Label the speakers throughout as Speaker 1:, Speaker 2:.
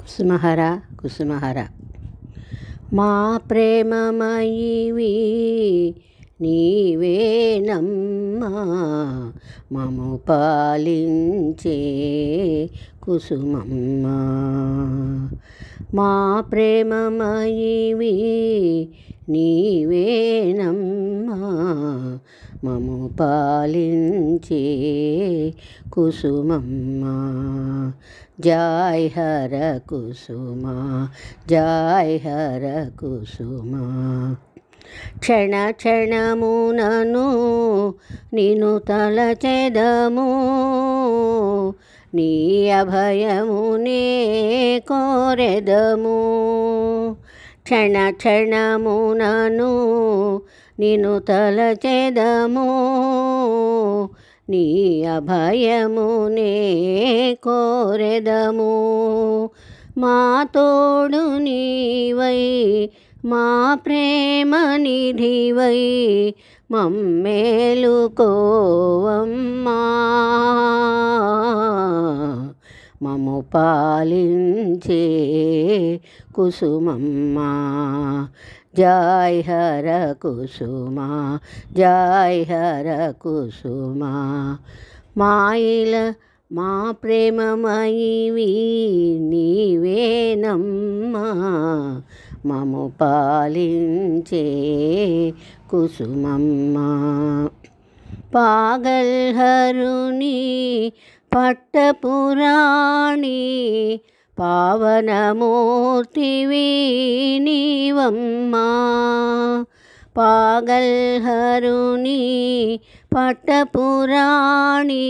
Speaker 1: కుసుమహర కుసుమహర మా ప్రేమమయివి నీవేనమ్మా మము పాలించే కుసుమమ్మ. మా ప్రేమమయివి నీవేనమ్మా మము పాలించే కుసుమమ్మ. జై హర కుసుమా జై హర కుసుమా. క్షణ క్షణమునను నిను తలచెదము, నీ అభయమునే కోరెదము. క్షణ క్షణమునను నిను తలచెదము, నీ అభయమునే కోరెదము. మా తోడు నీవై మా ప్రేమ నిధివై మమ్మేలుకోవమ్మా. మము పాలించే కుసుమమ్మ. జై హర కుసుమా జై హర కుసుమా. మాయిల మా ప్రేమమయివి నీవేనమ్మా మము పాలించే కుసుమమ్మ. పాగల్హరుని పట్టపురాణి పావనమూర్తివి నీవమ్మా. పాగల్హరుని పట్టపురాణి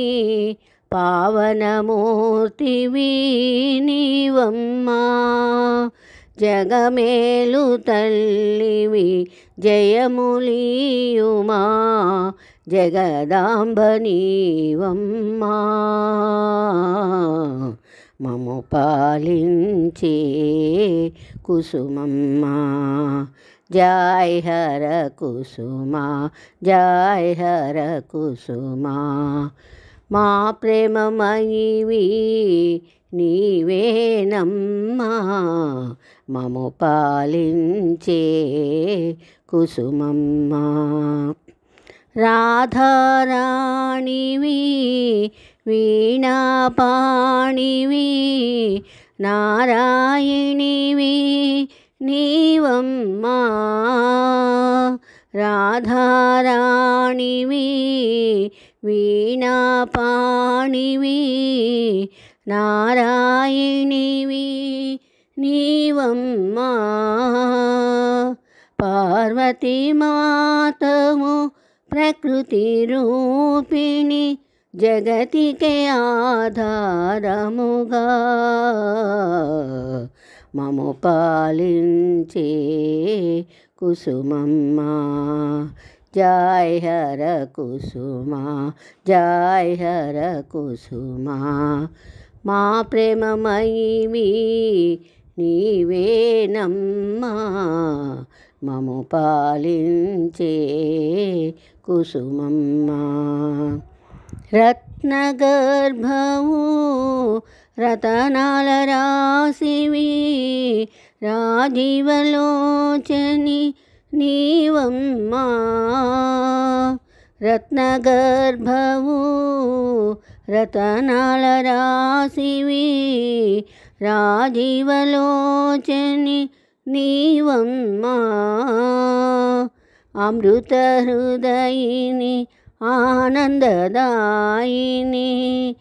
Speaker 1: పావనమూర్తివి నీవమ్మా. జగమేలు తల్లివి జయములీయుమా జగదాంబ నీవమ్మా. మము పాలించే కుసుమమ్మ. జై హర కుసుమా జై హర కుసుమా. మా ప్రేమమయివి నీవేనమ్మా మము పాలించే కుసుమమ్మ. రాధారాణివి వీణాపాణివి నారాయణివి నీవమ్మా. రాధారాణివి వీణాపాణివి నారాయణివి నీవమ్మా. పార్వతీ మాతము ప్రకృతి రూపిణి జగతికే ఆధారముగా మము పాలించే కుసుమమ్మ. జై హర కుసుమా జై హర కుసుమా. మా ప్రేమమయివి నీవేనమ్మా మము పాలించే కుసుమమ్మ. రత్నగర్భము రతనాల రాశివి రాజీవలోచని నీవమ్మా. రత్నగర్భము రతనాల రాశివి రాజీవలోచని నీవమ్మా. అమృత హృదయిని ఆనందదాయిని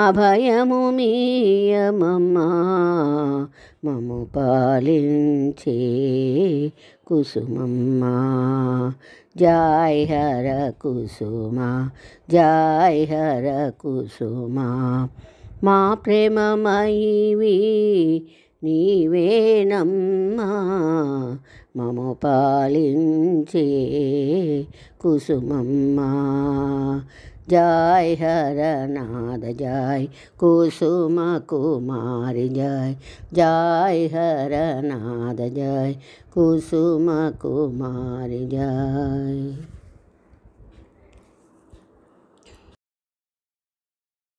Speaker 1: అభయము మీయమమ్మా మము పాలించే కుసుమమ్మ. జై హర కుసుమా జై హర కుసుమా. మా ప్రేమమయివి నీవేనమ్మా మము పాలించే కుసుమమ్మ. జై హర నాద జై కుసుమ కుమారి జై. జై హర నాద జై కుసుమ కుమారి జై.